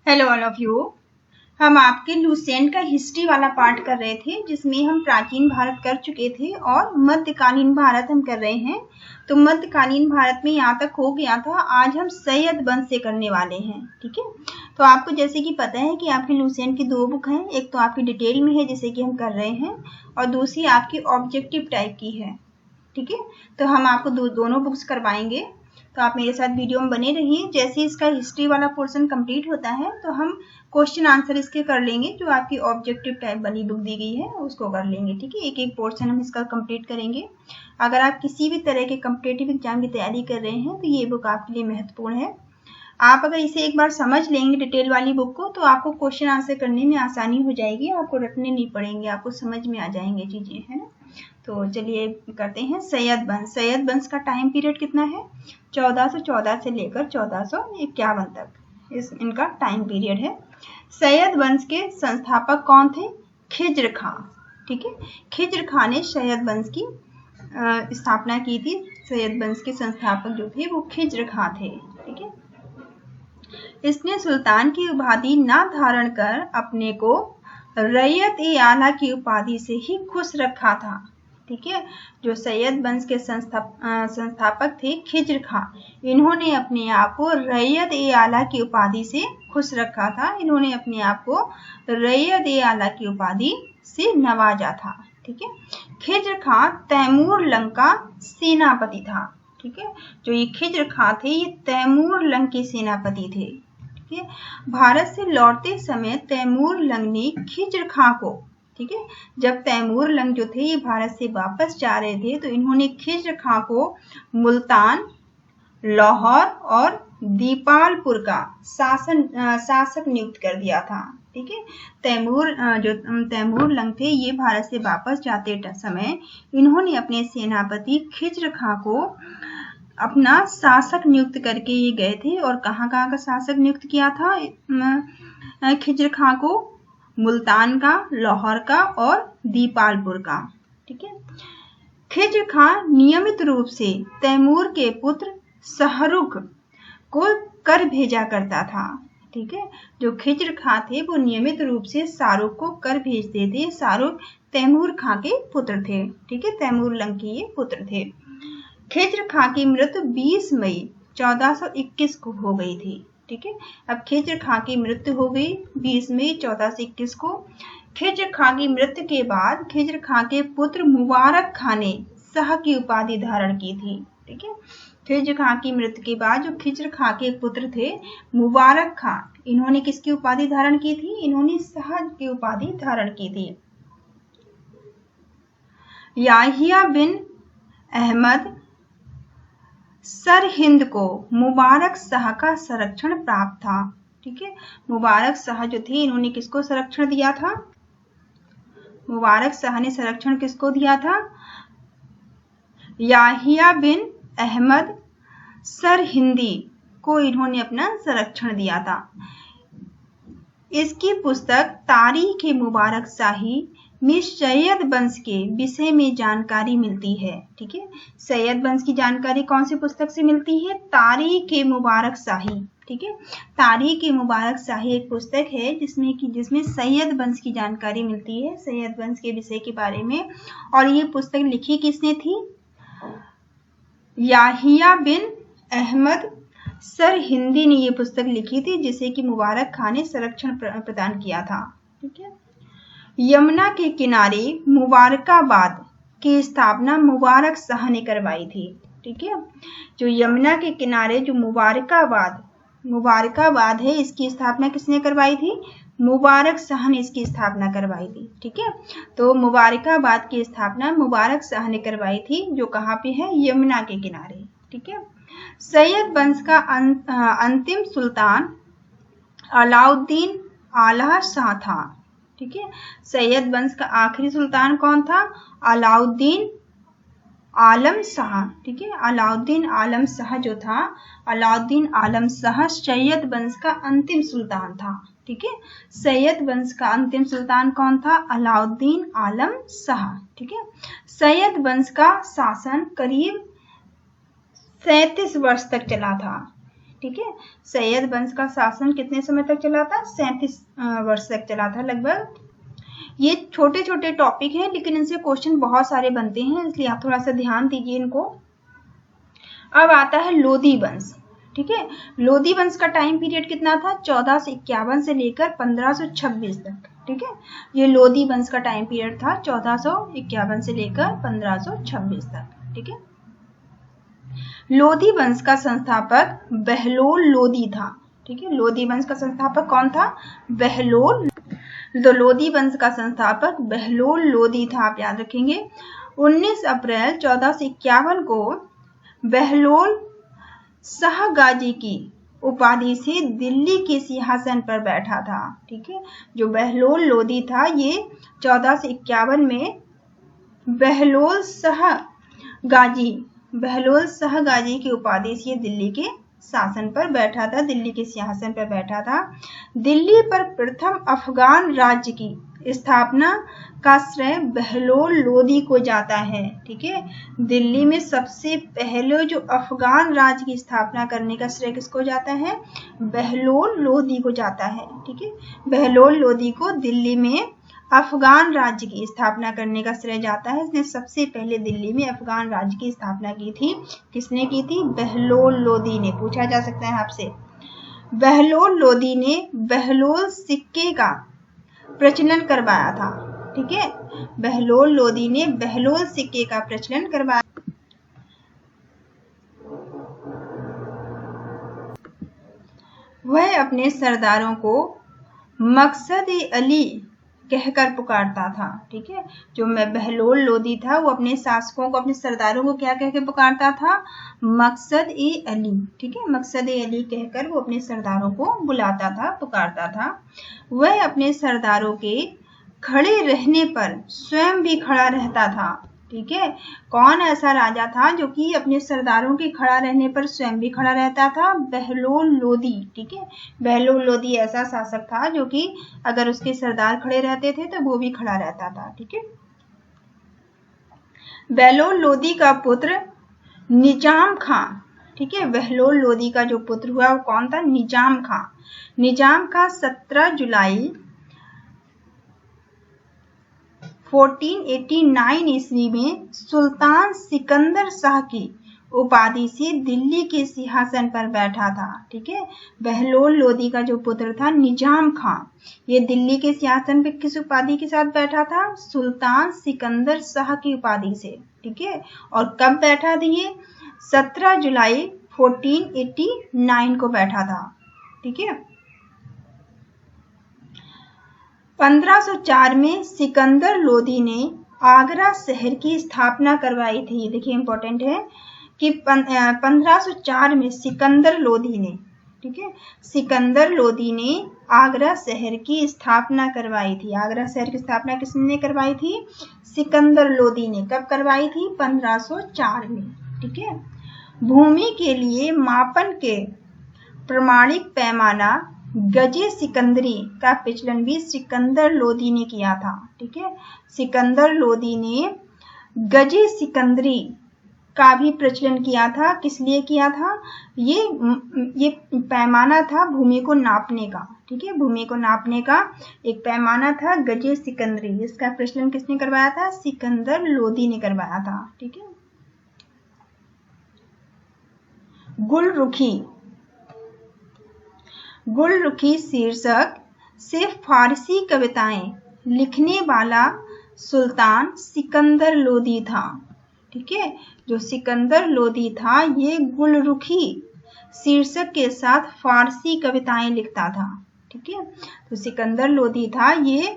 Hello all of you. हम आपके Lucent का हिस्ट्री वाला पार्ट कर रहे थे, जिसमें हम प्राचीन भारत कर चुके थे और मध्यकालीन भारत हम कर रहे हैं। तो मध्यकालीन भारत में यहाँ तक हो गया था। आज हम सैयद वंश से करने वाले हैं। ठीक है, तो आपको जैसे कि पता है कि आपकी लुसेंट की दो बुक हैं। एक तो आपकी डिटेल में है जैसे कि हम कर रहे हैं, और दूसरी आपकी ऑब्जेक्टिव टाइप की है। ठीक है, तो हम आपको दोनों बुक्स करवाएंगे। तो आप मेरे साथ वीडियो में बने रहिए। जैसे इसका हिस्ट्री वाला पोर्शन कंप्लीट होता है तो हम क्वेश्चन आंसर इसके कर लेंगे। जो आपकी ऑब्जेक्टिव टाइप वाली बुक दी गई है उसको कर लेंगे। ठीक है, एक एक पोर्शन हम इसका कंप्लीट करेंगे। अगर आप किसी भी तरह के कॉम्पिटिटिव एग्जाम की तैयारी कर रहे हैं तो ये बुक आपके लिए महत्वपूर्ण है। आप अगर इसे एक बार समझ लेंगे डिटेल वाली बुक को, तो आपको क्वेश्चन आंसर करने में आसानी हो जाएगी। आपको रटने नहीं पड़ेंगे, आपको समझ में आ जाएंगे चीजें, है ना। तो चलिए करते हैं सैयद वंश। सैयद वंश का टाइम पीरियड कितना है? 1414 से लेकर 1451 तक इनका टाइम पीरियड है। सैयद वंश के संस्थापक कौन थे? खिज्र खां। ठीक है, खिज्र खां ने सैयद वंश की स्थापना की थी। सैयद वंश के संस्थापक जो थे वो खिज्र खां थे। ठीक है, इसने सुल्तान की उपाधि न धारण कर अपने को रैयत-ए-आला की उपाधि से ही खुश रखा था। ठीक है, जो सैयद वंश के संस्थापक थे खिज्र खां, इन्होंने अपने आप को रैयत-ए-आला की उपाधि से खुश रखा था। इन्होंने अपने आप को रैयत-ए-आला की उपाधि से नवाजा था। ठीक है, खिज्र खां तैमूर लंग का सेनापति था। ठीक है, जो ये खिज्र खां थे ये तैमूर लंग के सेनापति थे। ठीक है, भारत से लौटते समय तैमूर लंग ने खिज्र खां को, ठीक है, जब तैमूर लंग जो थे ये भारत से वापस जा रहे थे तो इन्होंने खिज्र खां को मुल्तान, लाहौर और दीपालपुर का शासक नियुक्त कर दिया था। ठीक है, तैमूर लंग थे ये भारत से वापस जाते समय इन्होंने अपने सेनापति खिज्र खां को अपना शासक नियुक्त करके ये गए थे। और कहाँ कहाँ का शासक नियुक्त किया था खिज्र खां को? मुल्तान का, लाहौर का और दीपालपुर का। ठीक है, खिज्र खां नियमित रूप से तैमूर के पुत्र शाहरुख को कर भेजा करता था। ठीक है, जो खिज्र खां थे वो नियमित रूप से शाहरुख को कर भेजते थे। शाहरुख तैमूर खां के पुत्र थे। ठीक है, तैमूर लंग के ये पुत्र थे। खिज्र खां की मृत्यु 20 मई 1421 को हो गई थी। ठीक है, अब खिज्र खां की मृत्यु हो गई 20 मई 1421 को। खिज्र खां की मृत्यु के बाद खिज्र खां के पुत्र मुबारक खां ने शाह की उपाधि धारण की थी। ठीक है, खिज्र खां की मृत्यु के बाद जो खिज्र खां के पुत्र थे मुबारक खां, इन्होंने किसकी उपाधि धारण की थी? इन्होंने शाह की उपाधि धारण की थी। याहिया बिन अहमद सरहिंद को मुबारक शाह का संरक्षण प्राप्त था। ठीक है, मुबारक शाह जो थे इन्होंने किसको संरक्षण दिया था? मुबारक शाह ने संरक्षण किसको दिया था? याहिया बिन अहमद सरहिंदी को इन्होंने अपना संरक्षण दिया था। इसकी पुस्तक तारीख मुबारक शाही में सैयद वंश के विषय में जानकारी मिलती है। ठीक है, सैयद वंश की जानकारी कौन सी पुस्तक से मिलती है? तारीख मुबारक शाही। ठीक है, तारीख मुबारक शाही एक पुस्तक है जिसमें सैयद वंश की जानकारी मिलती है, सैयद वंश के विषय के बारे में। और ये पुस्तक लिखी किसने थी? याहिया बिन अहमद सरहिंदी ने ये पुस्तक लिखी थी, जिसे कि मुबारक खां ने संरक्षण प्रदान किया था। ठीक है, यमुना के किनारे मुबारकाबाद की स्थापना मुबारक शाह ने करवाई थी। ठीक है, जो यमुना के किनारे जो मुबारकाबाद है इसकी स्थापना किसने करवाई थी? मुबारक शाह ने इसकी स्थापना करवाई थी। ठीक है, तो मुबारकाबाद की स्थापना मुबारक शाह ने करवाई थी, जो कहाँ पे है? यमुना के किनारे। ठीक है, सैयद वंश का अंतिम सुल्तान अलाउद्दीन आला शाह था। ठीक है, सैयद वंश का आखिरी सुल्तान कौन था? अलाउद्दीन आलम शाह। ठीक है, अलाउद्दीन आलम शाह जो था, अलाउद्दीन आलम शाह सैयद वंश का अंतिम सुल्तान था। ठीक है, सैयद वंश का अंतिम सुल्तान कौन था? अलाउद्दीन आलम शाह। ठीक है, सैयद वंश का शासन करीब 37 वर्ष तक चला था। ठीक है। सैयद वंश का शासन कितने समय तक चला था? 37 वर्ष तक चला था लगभग। ये छोटे छोटे टॉपिक हैं लेकिन इनसे क्वेश्चन बहुत सारे बनते हैं, इसलिए आप थोड़ा सा ध्यान दीजिए इनको। अब आता है लोधी वंश, ठीक है। लोधी वंश का टाइम पीरियड कितना था? 1451 से लेकर 1526 तक, ठीक है। ये लोधी वंश का टाइम पीरियड था 1451 से लेकर 1526 तक, ठीक है। लोधी वंश का संस्थापक बहलोल लोधी था, ठीक है। लोधी वंश का संस्थापक कौन था? बहलोल। तो लोधी वंश का संस्थापक बहलोल लोधी था, आप याद रखेंगे। 19 अप्रैल 1451 को बहलोल शाहगाजी की उपाधि से दिल्ली के सिंहासन पर बैठा था, ठीक है। जो बहलोल लोधी था ये 1451 में बहलोल शाहगाजी की उपाधि से दिल्ली के शासन पर बैठा था, दिल्ली के सिंहासन पर बैठा था। दिल्ली पर प्रथम अफगान राज्य की स्थापना का श्रेय बहलोल लोधी को जाता है, ठीक है। दिल्ली में सबसे पहले जो अफगान राज्य की स्थापना करने का श्रेय किसको जाता है? बहलोल लोधी को जाता है, ठीक है। बहलोल लोधी को दिल्ली में अफगान राज्य की स्थापना करने का श्रेय जाता है। इसने सबसे पहले दिल्ली में अफगान राज्य की स्थापना की थी। किसने की थी? बहलोल लोधी ने। पूछा जा सकता है आपसे। बहलोल लोधी ने बहलोल सिक्के का प्रचलन करवाया था, ठीक है। बहलोल लोधी ने बहलोल सिक्के का प्रचलन करवाया। वह अपने सरदारों को मकसद-ए-अली कहकर पुकारता था, ठीक है। जो बहलोल लोधी था वो अपने शासकों को, अपने सरदारों को क्या कहकर पुकारता था? मकसद-ए-अली, ठीक है। मकसद-ए-अली कहकर वो अपने सरदारों को बुलाता था, पुकारता था। वह अपने सरदारों के खड़े रहने पर स्वयं भी खड़ा रहता था, ठीक है। कौन ऐसा राजा था जो कि अपने सरदारों के खड़ा रहने पर स्वयं भी खड़ा रहता था? बहलोल लोधी, ठीक है। बहलोल लोधी ऐसा शासक था जो कि अगर उसके सरदार खड़े रहते थे तो वो भी खड़ा रहता था, ठीक है। बहलोल लोधी का पुत्र निजाम खां, ठीक है। बहलोल लोधी का जो पुत्र हुआ वो कौन था? निजाम खां। निजाम खां 17 जुलाई 1489 ईस्वी में सुल्तान सिकंदर शाह की उपाधि से दिल्ली के सिंहासन पर बैठा था, ठीक है। बहलोल लोधी का जो पुत्र था निजाम खां, ये दिल्ली के सिंहासन पर किस उपाधि के साथ बैठा था? सुल्तान सिकंदर शाह की उपाधि से, ठीक है। और कब बैठा था ये? 17 जुलाई 1489 को बैठा था, ठीक है। 1504 में सिकंदर लोधी ने आगरा शहर की स्थापना करवाई थी। देखिए इंपॉर्टेंट है कि 1504 में सिकंदर लोधी ने, ठीक है, सिकंदर लोधी ने आगरा शहर की स्थापना करवाई थी। आगरा शहर की स्थापना किसने करवाई थी? सिकंदर लोधी ने। कब करवाई थी? 1504 में, ठीक है। भूमि के लिए मापन के प्रमाणिक पैमाना गजे सिकंदरी का प्रचलन भी सिकंदर लोधी ने किया था, ठीक है। सिकंदर लोधी ने गजे सिकंदरी का भी प्रचलन किया था। किस लिए किया था? ये पैमाना था भूमि को नापने का, ठीक है। भूमि को नापने का एक पैमाना था गजे सिकंदरी, जिसका प्रचलन किसने करवाया था? सिकंदर लोधी ने करवाया था, ठीक है। गुलरुखी शीर्षक से फारसी कविताएं लिखने वाला सुल्तान सिकंदर लोधी था, ठीक है। जो सिकंदर लोधी था ये गुलरुखी शीर्षक के साथ फारसी कविताएं लिखता था, ठीक है। तो सिकंदर लोधी था ये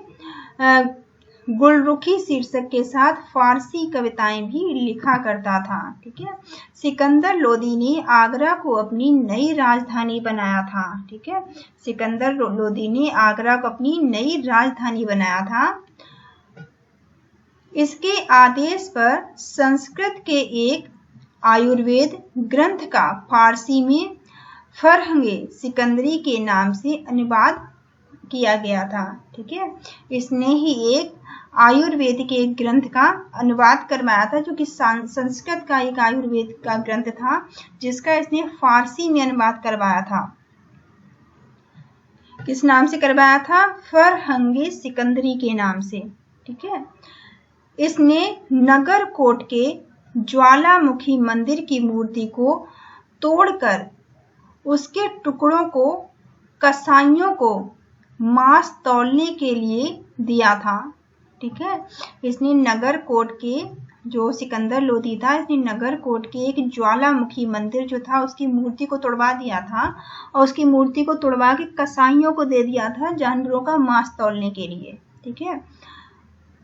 गुलरुखी शीर्षक के साथ फारसी कविताएं भी लिखा करता था, ठीक है। सिकंदर लोधी ने आगरा को अपनी नई राजधानी बनाया था, ठीक है। सिकंदर लोधी ने आगरा को अपनी नई राजधानी बनाया था। इसके आदेश पर संस्कृत के एक आयुर्वेद ग्रंथ का फारसी में फरहंगे सिकंदरी के नाम से अनुवाद किया गया था। ठीक है, इसने ही एक आयुर्वेद के एक ग्रंथ का अनुवाद करवाया था, जो कि संस्कृत का एक आयुर्वेद का ग्रंथ था, जिसका इसने फारसी में अनुवाद करवाया था। किस नाम से करवाया था? फरहंगे सिकंदरी के नाम से। ठीक है, इसने नगरकोट के ज्वालामुखी मंदिर की मूर्ति को तोड़कर उसके टुकड़ों को कसाईयों को मांस तौलने के लिए दिया था। ठीक है, इसने नगरकोट के जो सिकंदर लोदी था, इसने नगरकोट के एक ज्वालामुखी मंदिर जो था उसकी मूर्ति को तोड़वा दिया था और उसकी मूर्ति को तोड़वा के कसाईयों को दे दिया था जानवरों का मांस तौलने के लिए। ठीक है,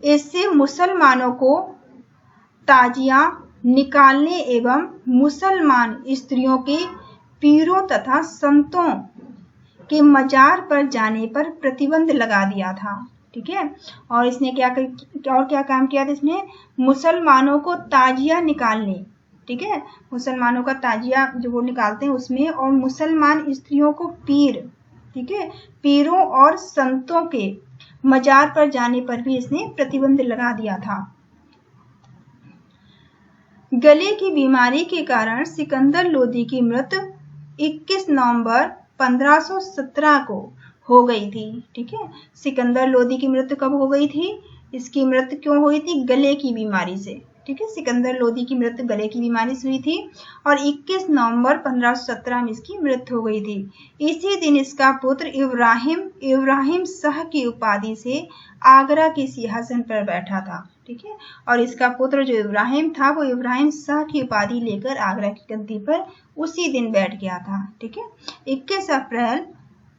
इससे मुसलमानों को ताजिया निकालने एवं मुसलमान स्त्रियों के पीरों तथा संतों के मजार पर जाने पर प्रतिबंध लगा दिया था। ठीक है, और इसने क्या काम किया था? इसने मुसलमानों को ताजिया निकालने, ठीक है, मुसलमानों का ताजिया जो वो निकालते हैं उसमें, और मुसलमान स्त्रियों को पीर, ठीक है, पीरों और संतों के मजार पर जाने पर भी इसने प्रतिबंध लगा दिया था। गले की बीमारी के कारण सिकंदर लोदी की मृत्यु 21 नवंबर 1517 को हो गई थी। ठीक है, सिकंदर लोदी की मृत्यु कब हो गई थी? इसकी मृत्यु क्यों हुई थी? गले की बीमारी से। ठीक है, सिकंदर लोदी की मृत्यु गले की बीमारी से हुई थी और 21 नवंबर 1517 में इसकी मृत्यु हो गई थी। इसी दिन इसका पुत्र इब्राहिम शाह की उपाधि से आगरा के सिंहासन पर बैठा था। ठीक है, और इसका पुत्र जो इब्राहिम था वो इब्राहिम शाह की उपाधि लेकर आगरा की गद्दी पर उसी दिन बैठ गया था। ठीक है, 21 अप्रैल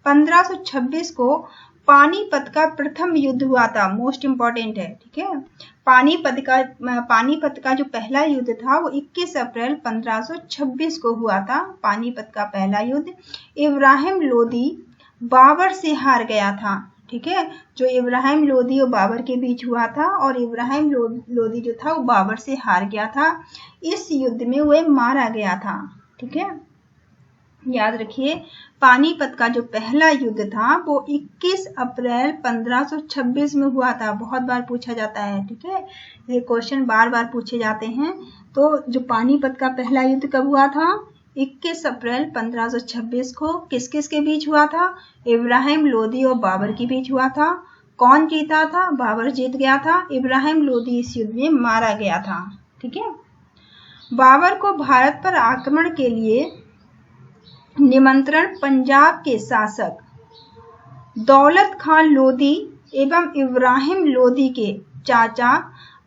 1526 को पानीपत का प्रथम युद्ध हुआ था। मोस्ट इंपॉर्टेंट है। ठीक है, पानीपत का जो पहला युद्ध था वो 21 अप्रैल 1526 को हुआ था। पानीपत का पहला युद्ध इब्राहिम लोदी बाबर से हार गया था। ठीक है, जो इब्राहिम लोदी और बाबर के बीच हुआ था, और इब्राहिम लोदी जो था वो बाबर से हार गया था। इस युद्ध में वह मारा गया था। ठीक है, याद रखिए, पानीपत का जो पहला युद्ध था वो 21 अप्रैल 1526 में हुआ था। बहुत बार पूछा जाता है। ठीक है, ये क्वेश्चन बार बार पूछे जाते हैं। तो जो पानीपत का पहला युद्ध कब हुआ था? 21 अप्रैल 1526 को। किस किस के बीच हुआ था? इब्राहिम लोदी और बाबर के बीच हुआ था। कौन जीता था? बाबर जीत गया था। इब्राहिम लोदी इस युद्ध में मारा गया था। ठीक है, बाबर को भारत पर आक्रमण के लिए निमंत्रण पंजाब के शासक दौलत खान लोदी एवं इब्राहिम लोदी के चाचा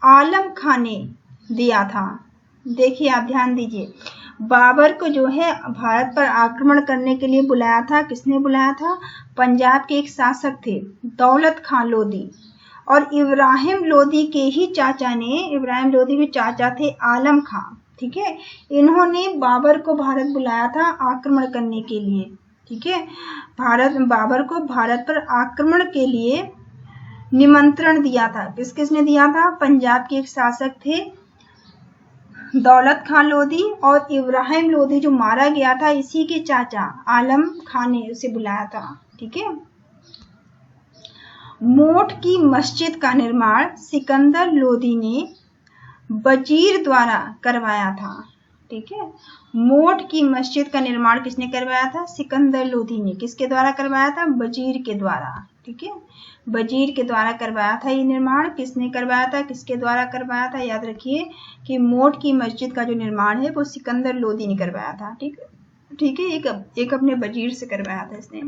आलम खान ने दिया था। देखिए, आप ध्यान दीजिए, बाबर को जो है भारत पर आक्रमण करने के लिए बुलाया था। किसने बुलाया था? पंजाब के एक शासक थे दौलत खान लोदी, और इब्राहिम लोदी के ही चाचा ने, इब्राहिम लोदी के चाचा थे आलम खान। ठीक है, इन्होंने बाबर को भारत बुलाया था आक्रमण करने के लिए। ठीक है, बाबर को भारत पर आक्रमण के लिए निमंत्रण दिया था। किस किसने दिया था? पंजाब के एक शासक थे दौलत खान लोदी, और इब्राहिम लोदी जो मारा गया था इसी के चाचा आलम खान ने उसे बुलाया था। ठीक है, मोठ की मस्जिद का निर्माण सिकंदर लोदी ने वजीर द्वारा करवाया था। ठीक है, मोठ की मस्जिद का निर्माण किसने करवाया था? सिकंदर लोदी ने। किसके द्वारा करवाया था? वजीर के द्वारा। ठीक है, वजीर के द्वारा करवाया था ये निर्माण। किसने करवाया था? किसके द्वारा करवाया था? याद रखिए कि मोठ की मस्जिद का जो निर्माण है वो सिकंदर लोदी ने करवाया था। ठीक है, एक अपने वजीर से करवाया था इसने।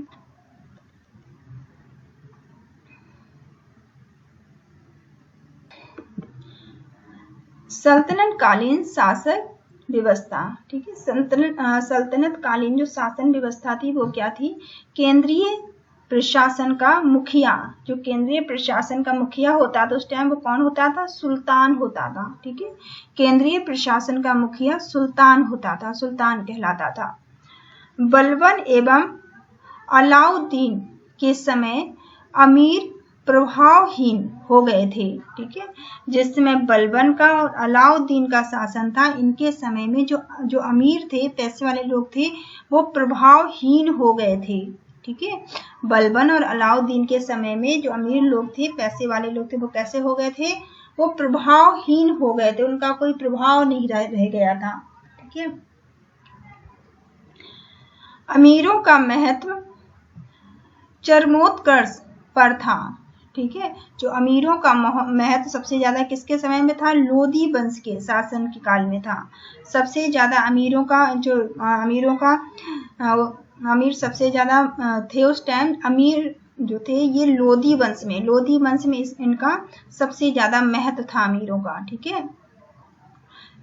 सल्तनत कालीन शासक व्यवस्था। ठीक है, सल्तनत कालीन जो शासन व्यवस्था थी वो क्या थी? केंद्रीय प्रशासन का मुखिया, जो केंद्रीय प्रशासन का मुखिया होता था उस टाइम वो कौन होता था? सुल्तान होता था। ठीक है, केंद्रीय प्रशासन का मुखिया सुल्तान होता था, सुल्तान कहलाता था। बलबन एवं अलाउद्दीन के समय अमीर प्रभावहीन हो गए थे। ठीक है, जिस समय बलबन का और अलाउद्दीन का शासन था, इनके समय में जो अमीर थे, पैसे वाले लोग थे, वो प्रभावहीन हो गए थे। ठीक है। बलबन और अलाउद्दीन के समय में जो अमीर लोग थे, पैसे वाले लोग थे, वो कैसे हो गए थे? वो प्रभावहीन हो गए थे, उनका कोई प्रभाव नहीं रह गया था। ठीक है। अमीरों का महत्व चरमोत्कर्ष पर था। ठीक है। जो अमीरों का महत्व सबसे ज्यादा किसके समय में था? लोधी वंश के शासन के काल में था। सबसे ज्यादा अमीरों का अमीर सबसे ज्यादा थे उस टाइम, अमीर जो थे ये लोधी वंश में इनका सबसे ज्यादा महत्व था अमीरों का। ठीक है।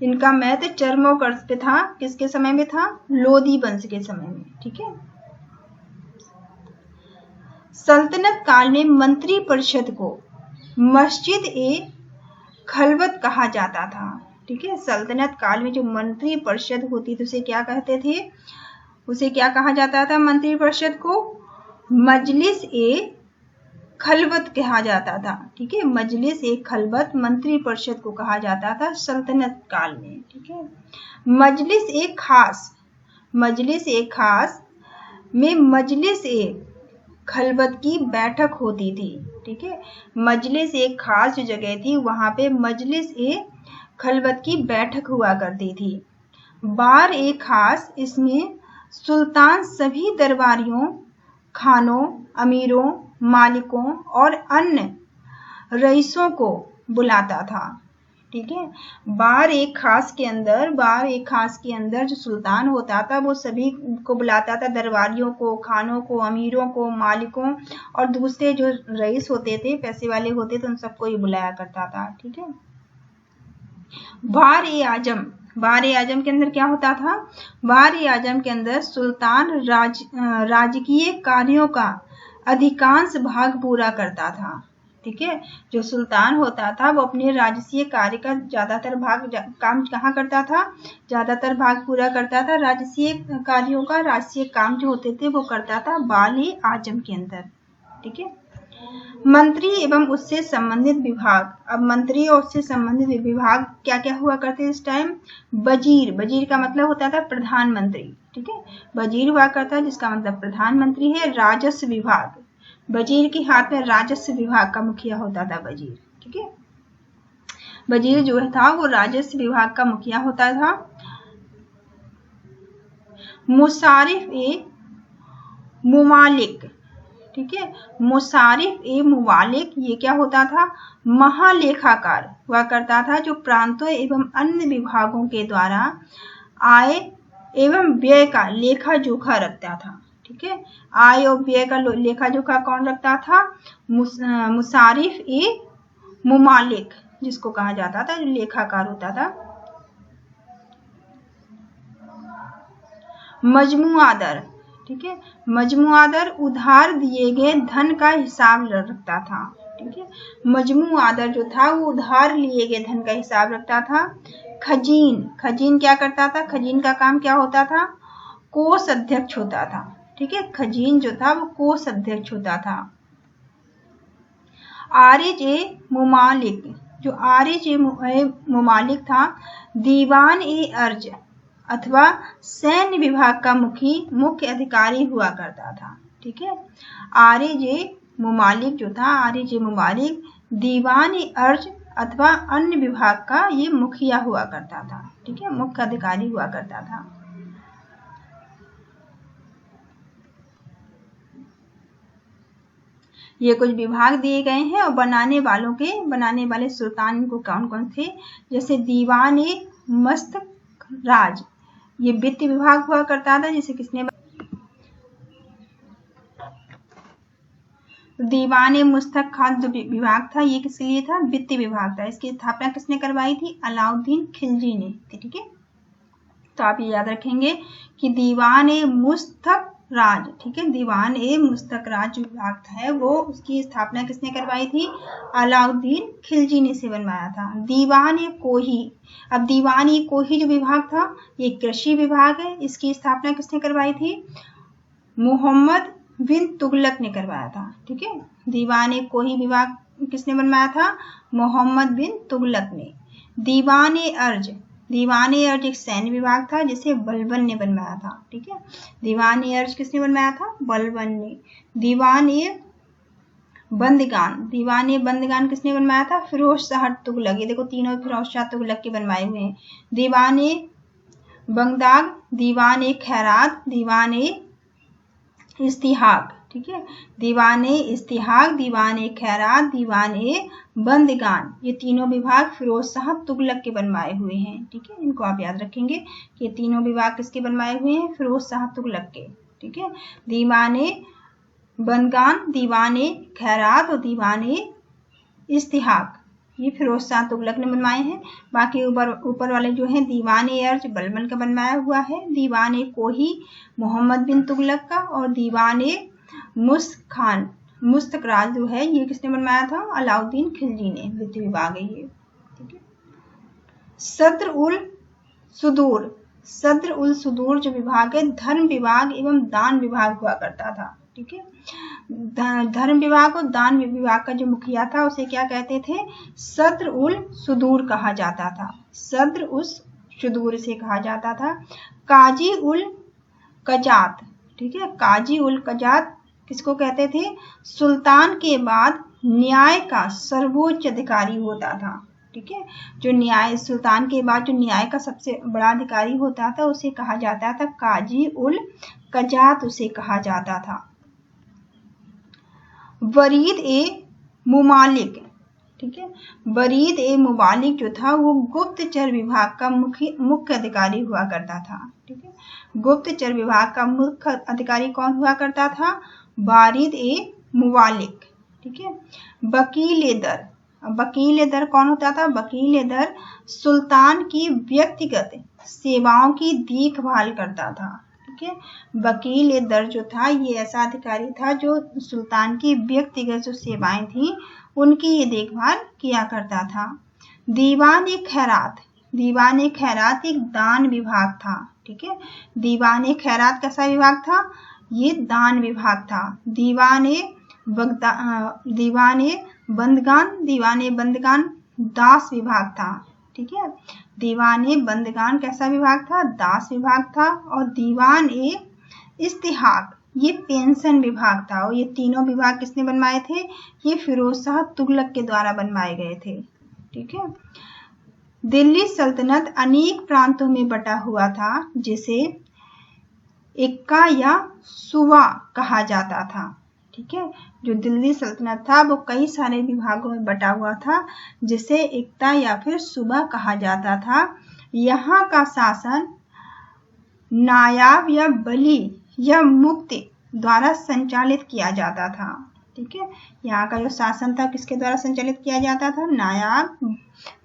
इनका महत्व चरमोत्कर्ष पे था। किसके समय में था? लोधी वंश के समय में। ठीक है। सल्तनत काल में मंत्री परिषद को मस्जिद ए खलवत कहा जाता था। ठीक है। सल्तनत काल में जो मंत्री परिषद होती थी उसे क्या कहते थे? उसे क्या कहा जाता था? मंत्री परिषद को मजलिस ए खलवत कहा जाता था। ठीक है। मजलिस ए खलवत मंत्री परिषद को कहा जाता था सल्तनत काल में। ठीक है। मजलिस ए खास में मजलिस ए खलवत की बैठक होती थी। ठीक है। मजलिस ए खास जो जगह थी वहां पे मजलिस ए खलवत की बैठक हुआ करती थी। बार ए खास, इसमें सुल्तान सभी दरबारियों, खानों, अमीरों, मालिकों और अन्य रईसों को बुलाता था। ठीक है। बार एक खास के अंदर जो सुल्तान होता था वो सभी को बुलाता था, दरबारियों को, खानों को, अमीरों को, मालिकों और दूसरे जो रईस होते थे, पैसे वाले होते थे, उन सबको ही बुलाया करता था। ठीक है। बार ए आजम के अंदर क्या होता था? बार ए आजम के अंदर सुल्तान राजकीय कार्यों का अधिकांश भाग पूरा करता था। ठीक है। जो सुल्तान होता था वो अपने राजसीय कार्य का ज्यादातर भाग काम कहाँ करता था? ज्यादातर भाग पूरा करता था राजसीय कार्यों का, राजसीय काम जो होते थे वो करता था बाल आजम के अंदर। ठीक है। मंत्री एवं उससे संबंधित विभाग। अब मंत्री और उससे संबंधित विभाग क्या क्या हुआ करते इस टाइम? वजीर का मतलब होता था प्रधानमंत्री। ठीक है। वजीर हुआ करता है जिसका मतलब प्रधानमंत्री है। राजस्व विभाग, वजीर के हाथ में राजस्व विभाग का मुखिया होता था वजीर। ठीक है। वजीर जो था वो राजस्व विभाग का मुखिया होता था। मुसारिफ ए मुमालिक। ठीक है। मुसारिफ ए मुमालिक ये क्या होता था? महालेखाकार हुआ करता था, जो प्रांतों एवं अन्य विभागों के द्वारा आय एवं व्यय का लेखा जोखा रखता था। ठीक है। आय और व्यय का लेखा जोखा कौन रखता था? मुसारिफ ए मुमालिक जिसको कहा जाता था, जो लेखाकार होता था। मजमुआ दर। ठीक है। मजमुआ दर उधार दिए गए धन का हिसाब रखता था। ठीक है। मजमुआ दर जो था वो उधार लिए गए धन का हिसाब रखता था। खजीन क्या करता था? खजीन का काम क्या होता था? कोष अध्यक्ष होता था। ठीक है। खजीन जो था वो कोष अध्यक्ष होता था। आरिज ए मुमालिक, जो आरिज ए मुमालिक था, दीवान ए अर्ज अथवा सैन्य विभाग का मुख्य अधिकारी हुआ करता था। ठीक है। आरिज ए मुमालिक जो था, आरिज ए मुमालिक दीवान ए अर्ज अथवा अन्य विभाग का ये मुखिया हुआ करता था। ठीक है। मुख्य अधिकारी हुआ करता था। ये कुछ विभाग दिए गए हैं और बनाने वाले सुल्तान को कौन कौन थे? जैसे दीवान ए मस्तक राज, ये वित्त विभाग हुआ करता था, जिसे किसने? दीवान ए मुस्तक खान जो विभाग था ये किसके लिए था? वित्त विभाग था। इसकी स्थापना किसने करवाई थी? अलाउद्दीन खिलजी ने। ठीक है। तो आप ये याद रखेंगे कि दीवान ए मुस्तक राज, ठीक है, दीवान ए मुस्तक राज जो विभाग है वो उसकी स्थापना किसने करवाई थी? अलाउद्दीन खिलजी ने से बनवाया था। दीवान ए कोही, अब दीवान ए कोही जो विभाग था ये कृषि विभाग है, इसकी स्थापना किसने करवाई थी? मोहम्मद बिन तुगलक ने करवाया था। ठीक है। दीवान ए कोही विभाग किसने बनवाया था? मोहम्मद बिन तुगलक ने। दीवान ए अर्ज, दीवान-ए-अर्ज एक सैन्य विभाग था जिसे बलबन ने बनवाया था। ठीक है, दीवान-ए-अर्ज किसने बनवाया था? बलबन ने। दीवान-ए-बंदगान किसने बनवाया था? फिरोज शाह तुगलक। ये देखो तीनों फिरोज शाह तुगलक के बनवाए हुए हैं। दीवान-ए-बगदाद, दीवान-ए-खैरात, दीवान-ए-इस्तिहाक। ठीक है, दीवान-ए-इस्तिहाक, दीवान-ए-खैरात, दीवान-ए-बंदगान, ये तीनों विभाग फिरोज शाह तुगलक के बनवाए हुए हैं। ठीक है, इनको आप याद रखेंगे कि ये तीनों विभाग किसके बनवाए हुए हैं? फिरोज शाह तुगलक के। ठीक है, दीवान-ए-बंदगान, दीवान-ए-खैरात और दीवान-ए-इस्तिहाक, ये फिरोज शाह तुगलक ने बनवाए हैं। बाकी ऊपर वाले जो हैं दीवान-ए-अर्ज बलबन का बनवाया हुआ है, दीवान-ए-कोही मोहम्मद बिन तुगलक का, और मुस्तखराज जो है ये किसने बनवाया था? अलाउद्दीन खिलजी ने। वित्त विभाग है ये। ठीक है, सद्र उल सुदूर जो विभाग है धर्म विभाग एवं दान विभाग हुआ करता था। ठीक है, धर्म विभाग और दान विभाग का जो मुखिया था उसे क्या कहते थे? सद्र उल सुदूर कहा जाता था। सद्र उल सुदूर से कहा जाता था। काजी उल कजात। ठीक है, काजी उल कजात किसको कहते थे? सुल्तान के बाद न्याय का सर्वोच्च अधिकारी होता था। ठीक है, जो न्याय सुल्तान के बाद जो न्याय का सबसे बड़ा अधिकारी होता था उसे कहा जाता था काजी उल कजात, उसे कहा जाता था। वरीद-ए-मुमालिक। ठीक है, वरीद-ए-मुमालिक जो था वो गुप्तचर विभाग का मुख्य अधिकारी हुआ करता था। ठीक है, गुप्तचर विभाग का मुख्य अधिकारी कौन हुआ करता था? वारिद-ए-मुवालिक। ठीक है, वकील-ए-दर कौन होता था? वकील-ए-दर सुल्तान की व्यक्तिगत सेवाओं की देखभाल करता था। ठीक है, वकील-ए-दर जो था ये ऐसा अधिकारी था जो सुल्तान की व्यक्तिगत जो सेवाएं थी उनकी ये देखभाल किया करता था। दीवान-ए-खैरात एक दान विभाग था। ठीक है, दीवान-ए-खैरात कैसा विभाग था? ये दान विभाग था। दीवान-ए-बंदगान दास विभाग था। ठीक है, दीवान-ए-बंदगान कैसा विभाग था? दास विभाग था। और दीवान-ए-इस्तिहाक ये पेंशन विभाग था। और ये तीनों विभाग किसने बनवाए थे? ये फिरोज शाह तुगलक के द्वारा बनवाए गए थे। ठीक है, दिल्ली सल्तनत अनेक प्रांतों में बटा हुआ था जिसे इक्का या सूबा कहा जाता था। ठीक है, जो दिल्ली सल्तनत था वो कई सारे विभागों में बटा हुआ था जिसे इक्ता या फिर सूबा कहा जाता था। यहाँ का शासन नायाब या बली या मुक्ति द्वारा संचालित किया जाता था। ठीक है, यहाँ का जो शासन था किसके द्वारा संचालित किया जाता था? नायाब,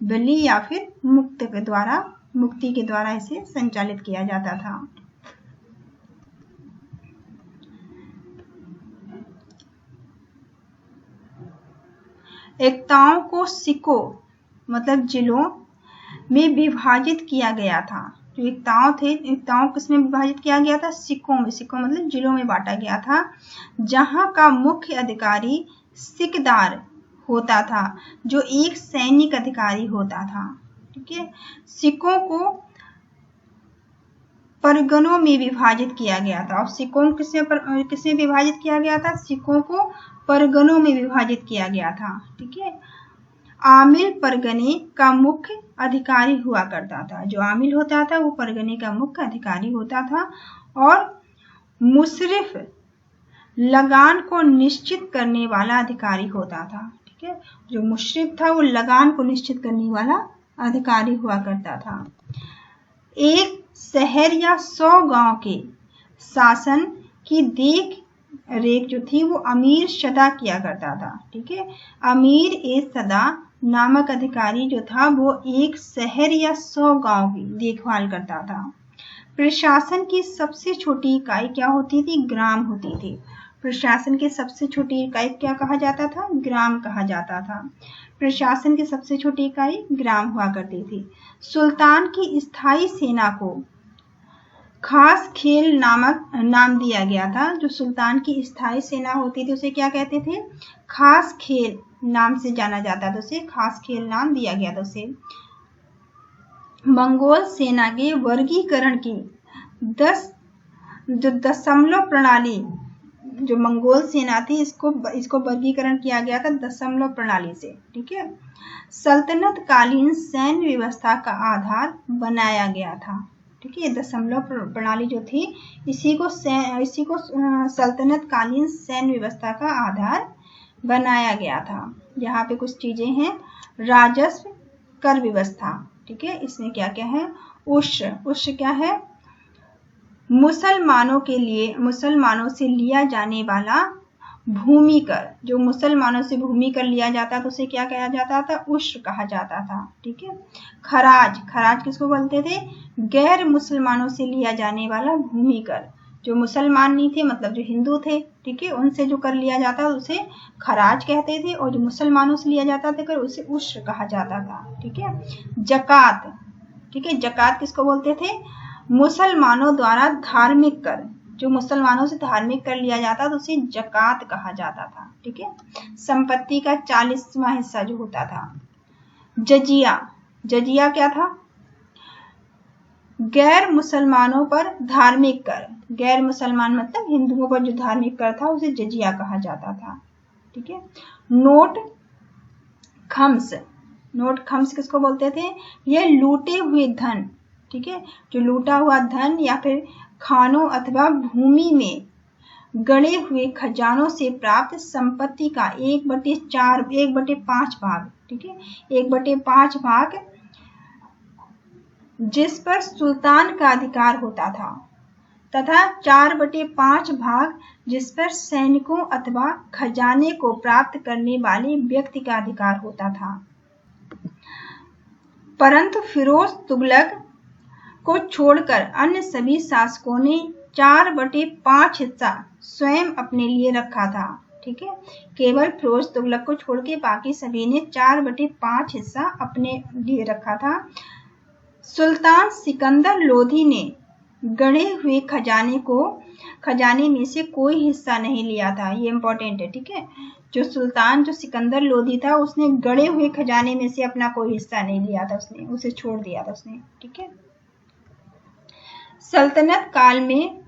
बली या फिर मुक्ति के द्वारा इसे संचालित किया जाता था। एकताओं को सिकों मतलब जिलों में विभाजित किया गया था। जो एकताओं थे, एकताओं किसमें विभाजित किया गया था? सिकों में। सिकों मतलब जिलों में बांटा गया था, जहां का मुख्य अधिकारी सिकदार होता था जो एक सैनिक अधिकारी होता था। ठीक है, सिकों को परगनों में विभाजित किया गया था। और सिकों किसमें विभाजित किया गया था? सिकों को परगनों में विभाजित किया गया था। ठीक है, आमिल परगने का मुख्य अधिकारी हुआ करता था। जो आमिल होता था वो परगने का मुख्य अधिकारी होता था। और मुशरिफ लगान को निश्चित करने वाला अधिकारी होता था। ठीक है, जो मुशरिफ था वो लगान को निश्चित करने वाला अधिकारी हुआ करता था। एक शहर या 100 गांव के शासन की देख रेख जो थी वो अमीर शदा किया करता था। ठीक है, अमीर ए सदा नामक अधिकारी जो था वो एक शहर या 100 गांव की देखभाल करता था। प्रशासन की सबसे छोटी इकाई क्या होती थी? ग्राम होती थी। प्रशासन की सबसे छोटी इकाई क्या कहा जाता था? ग्राम कहा जाता था। प्रशासन की सबसे छोटी इकाई ग्राम हुआ करती थी। सुल्तान की स्थायी सेना को खास खेल नाम दिया गया था। जो सुल्तान की स्थायी सेना होती थी उसे क्या कहते थे? खास खेल नाम से जाना जाता था। उसे खास खेल नाम दिया गया था उसे। मंगोल सेना के वर्गीकरण की 10 जो दशमलव प्रणाली, जो मंगोल सेना थी इसको वर्गीकरण किया गया था दशमलव प्रणाली से। ठीक है, सल्तनत कालीन सैन्य व्यवस्था का आधार बनाया गया था। ठीक है, ये दशमलव प्रणाली जो थी इसी को सल्तनत कालीन सैन्य व्यवस्था का आधार बनाया गया था। यहाँ पे कुछ चीजें हैं, राजस्व कर व्यवस्था। ठीक है, इसमें क्या क्या है, उश्र क्या है, मुसलमानों से लिया जाने वाला भूमि कर, जो मुसलमानों से भूमि कर लिया जाता तो उसे क्या कहा जाता था, उश्र कहा जाता था। ठीक है, खराज किसको बोलते थे, गैर मुसलमानों से लिया जाने वाला भूमि कर, जो मुसलमान नहीं थे मतलब जो हिंदू थे, ठीक है, उनसे जो कर लिया जाता उसे खराज कहते थे, और जो मुसलमानों से लिया जाता था कर उसे उश्र कहा जाता था। ठीक है, जकात, ठीक है, जकात किसको बोलते थे, मुसलमानों द्वारा धार्मिक कर, जो मुसलमानों से धार्मिक कर लिया जाता तो उसे जकात कहा जाता था। ठीक है, संपत्ति का 40वां हिस्सा जो होता था। जजिया क्या था, गैर मुसलमानों पर धार्मिक कर, गैर मुसलमान मतलब हिंदुओं पर जो धार्मिक कर था उसे जजिया कहा जाता था। ठीक है, नोट खम्स किसको बोलते थे, यह लूटे हुए धन, ठीक है, जो लूटा हुआ धन या फिर खानों अथवा भूमि में गड़े हुए खजानों से प्राप्त संपत्ति का 1/5 भाग, ठीक है, 1/5 भाग जिस पर सुल्तान का अधिकार होता था, तथा 4/5 भाग जिस पर सैनिकों अथवा खजाने को प्राप्त करने वाले व्यक्ति का अधिकार होता था। परंतु फिरोज तुगलक को छोड़कर अन्य सभी शासकों ने 4/5 हिस्सा स्वयं अपने लिए रखा था। ठीक है, केवल फिरोज तुगलक को छोड़ के बाकी सभी ने 4/5 हिस्सा अपने लिए रखा था। सुल्तान सिकंदर लोधी ने गढ़े हुए खजाने में से कोई हिस्सा नहीं लिया था, ये इंपॉर्टेंट है। ठीक है, जो सिकंदर लोधी था उसने गढ़े हुए खजाने में से अपना कोई हिस्सा नहीं लिया था, उसे छोड़ दिया था उसने। ठीक है, सल्तनत काल में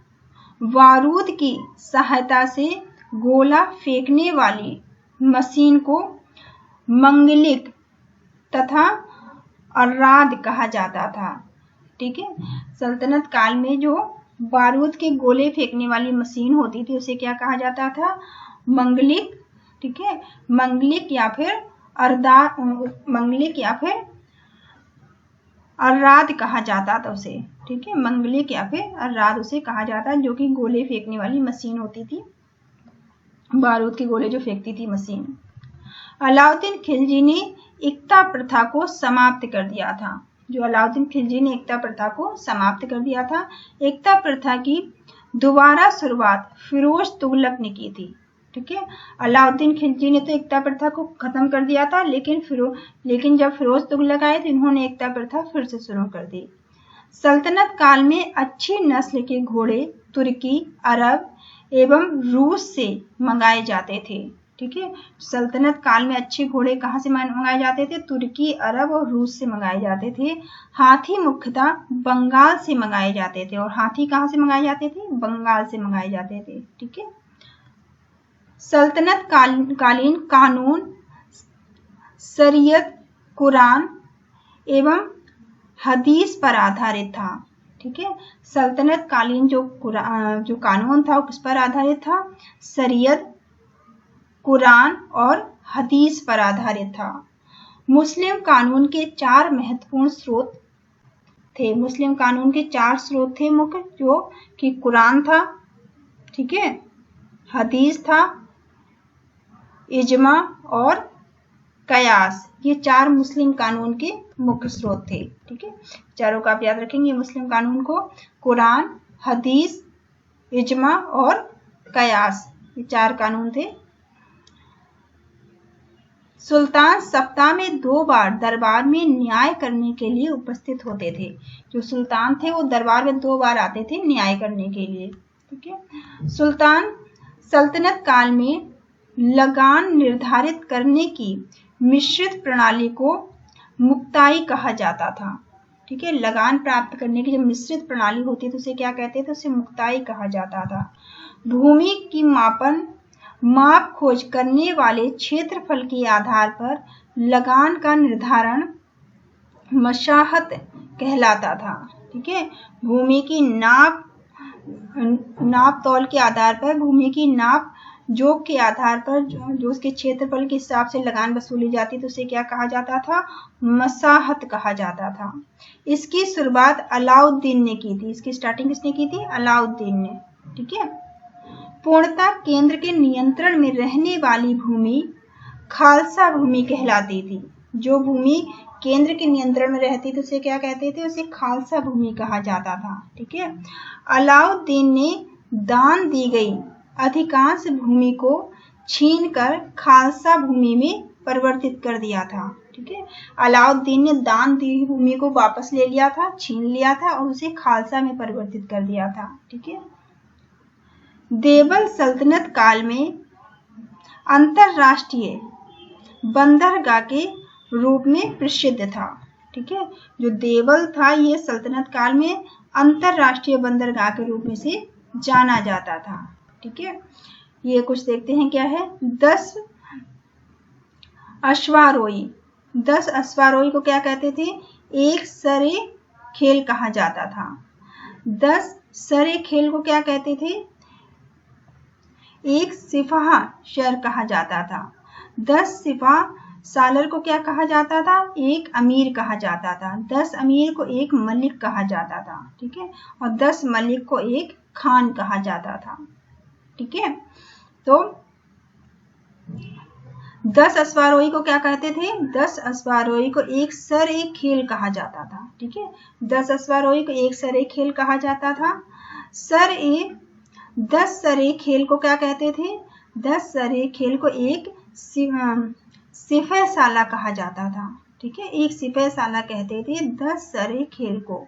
बारूद की सहायता से गोला फेंकने वाली मशीन को मंगलिक तथा अर्राद कहा जाता था। ठीक है, सल्तनत काल में जो बारूद के गोले फेंकने वाली मशीन होती थी उसे क्या कहा जाता था, मंगलिक। ठीक है, मंगलिक या फिर अर्राद कहा जाता था उसे। ठीक है, मंगलिक या फिर अर्राद उसे कहा जाता, जो कि गोले फेंकने वाली मशीन होती थी, बारूद के गोले जो फेंकती थी मशीन। अलाउद्दीन खिलजी ने एकता प्रथा को समाप्त कर दिया था। अलाउद्दीन खिलजी ने एकता प्रथा को समाप्त कर दिया था। एकता प्रथा की दोबारा शुरुआत फिरोज तुगलक ने की थी। ठीक है, अलाउद्दीन खिलजी ने तो एकता प्रथा को खत्म कर दिया था, लेकिन जब फिरोज तुगलक आए तो इन्होंने एकता प्रथा फिर से शुरू कर दी। सल्तनत काल में अच्छी नस्ल के घोड़े तुर्की, अरब एवं रूस से मंगाए जाते थे। ठीक है, सल्तनत काल में अच्छे घोड़े कहाँ से मंगाए जाते थे, तुर्की, अरब और रूस से मंगाए जाते थे। हाथी मुख्यतः बंगाल से मंगाए जाते थे, और हाथी कहाँ से मंगाए जाते थे, बंगाल से मंगाए जाते थे। ठीक है, सल्तनत कालीन कानून शरीयत, कुरान एवं हदीस पर आधारित था। ठीक है, सल्तनत कालीन जो कानून था वो किस पर आधारित था, शरीयत, कुरान और हदीस पर आधारित था। मुस्लिम कानून के 4 महत्वपूर्ण स्रोत थे। मुस्लिम कानून के 4 स्रोत थे मुख्य, जो कि कुरान था, ठीक है, हदीस था, इजमा और कयास। ये 4 मुस्लिम कानून के मुख्य स्रोत थे। ठीक है, चारों का आप याद रखेंगे मुस्लिम कानून को, कुरान, हदीस, इजमा और कयास, ये 4 कानून थे। सुल्तान सप्ताह में 2 बार दरबार में न्याय करने के लिए उपस्थित होते थे। जो सुल्तान थे वो दरबार में 2 बार आते थे न्याय करने के लिए। ठीक है, सल्तनत काल में लगान निर्धारित करने की मिश्रित प्रणाली को मुक्ताई कहा जाता था। ठीक है। लगान प्राप्त करने की जब मिश्रित प्रणाली होती है तो उसे क्या कहते थे, तो उसे मुक्ताई कहा जाता था। भूमि की माप खोज करने वाले क्षेत्रफल के आधार पर लगान का निर्धारण मशाहत कहलाता था। ठीक है। भूमि की नाप तौल के आधार पर, भूमि की नाप जोक के आधार पर जो उसके क्षेत्रफल के हिसाब से लगान वसूली जाती तो उसे क्या कहा जाता था, मसाहत कहा जाता था। इसकी शुरुआत अलाउद्दीन ने की थी। इसकी स्टार्टिंग किसने की थी, अलाउद्दीन ने। ठीक है। पूर्णतः केंद्र के नियंत्रण में रहने वाली भूमि खालसा भूमि कहलाती थी। जो भूमि केंद्र के नियंत्रण में रहती थी उसे क्या कहते थे, उसे खालसा भूमि कहा जाता था। ठीक है। अलाउद्दीन ने दान दी गई अधिकांश भूमि को छीनकर खालसा भूमि में परिवर्तित कर दिया था। ठीक है। अलाउद्दीन ने दान दी हुई भूमि को वापस ले लिया था, छीन लिया था और उसे खालसा में परिवर्तित कर दिया था। ठीक है। देवल सल्तनत काल में अंतरराष्ट्रीय बंदरगाह के रूप में प्रसिद्ध था। ठीक है। जो देवल था ये सल्तनत काल में अंतरराष्ट्रीय बंदरगाह के रूप में से जाना जाता था। ठीक है। ये कुछ देखते हैं क्या है। 10 अश्वारोही। 10 अश्वारोही को क्या कहते थे, एक सरे खेल कहा जाता था। 10 सरे खेल को क्या कहते थे, एक सिपाह शर कहा जाता था। 10 सिपाह सालर को क्या कहा जाता था, एक अमीर कहा जाता था। 10 अमीर को एक मलिक कहा जाता था। ठीक है। और 10 मलिक को एक खान कहा जाता था। ठीक है। तो 10 अश्वारोही को क्या कहते थे, 10 अश्वारोही को एक सर एक खेल कहा जाता था। ठीक है। 10 अश्वारोही को एक सर एक खेल कहा जाता था। 10 सरे खेल को क्या कहते थे, 10 सरे खेल को एक सिपहसाला कहा जाता था। ठीक है। एक सिपहसाला कहते थे 10 सरे खेल को।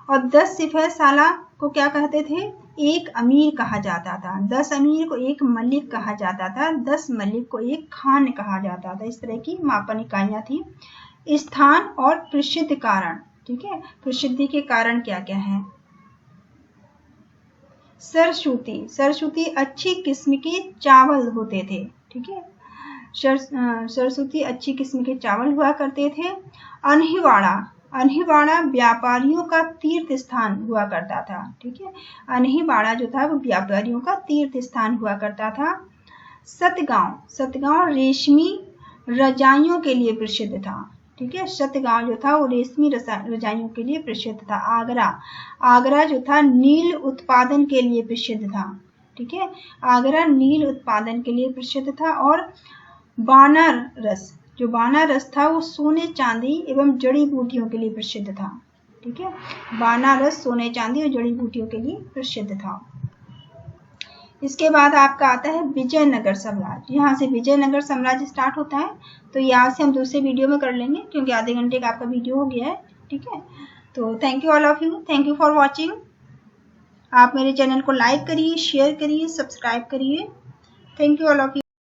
और 10 सिपहसाला को क्या कहते थे, एक अमीर कहा जाता था। 10 अमीर को एक मलिक कहा जाता था। 10 मलिक को एक खान कहा जाता था। इस तरह की मापन इकाइयां थी। स्थान और प्रसिद्ध कारण। ठीक है। प्रसिद्धि के कारण क्या क्या है। सरसूती। सरसूती अच्छी किस्म के चावल होते थे। ठीक है। सरसूती अच्छी किस्म के चावल हुआ करते थे। अनहिवाड़ा। अनहिवाड़ा व्यापारियों का तीर्थ स्थान हुआ करता था। ठीक है। अनहिवाड़ा जो था वो व्यापारियों का तीर्थ स्थान हुआ करता था। सतगांव। सतगांव रेशमी रजाइयों के लिए प्रसिद्ध था। ठीक है। सतगांव जो था वो रेशमी रजाइयों के लिए प्रसिद्ध था। आगरा। आगरा जो था नील उत्पादन के लिए प्रसिद्ध था। ठीक है। आगरा नील उत्पादन के लिए प्रसिद्ध था। और बनारस। जो बनारस था वो सोने चांदी एवं जड़ी बूटियों के लिए प्रसिद्ध था। ठीक है। बनारस सोने चांदी और जड़ी बूटियों के लिए प्रसिद्ध था। इसके बाद आपका आता है विजयनगर साम्राज्य। यहाँ से विजयनगर साम्राज्य स्टार्ट होता है। तो यहाँ से हम दूसरे वीडियो में कर लेंगे क्योंकि आधे घंटे का आपका वीडियो हो गया है। ठीक है। तो thank you all of you. Thank you for watching. आप मेरे चैनल को लाइक करिए, शेयर करिए, सब्सक्राइब करिए। Thank you all of you.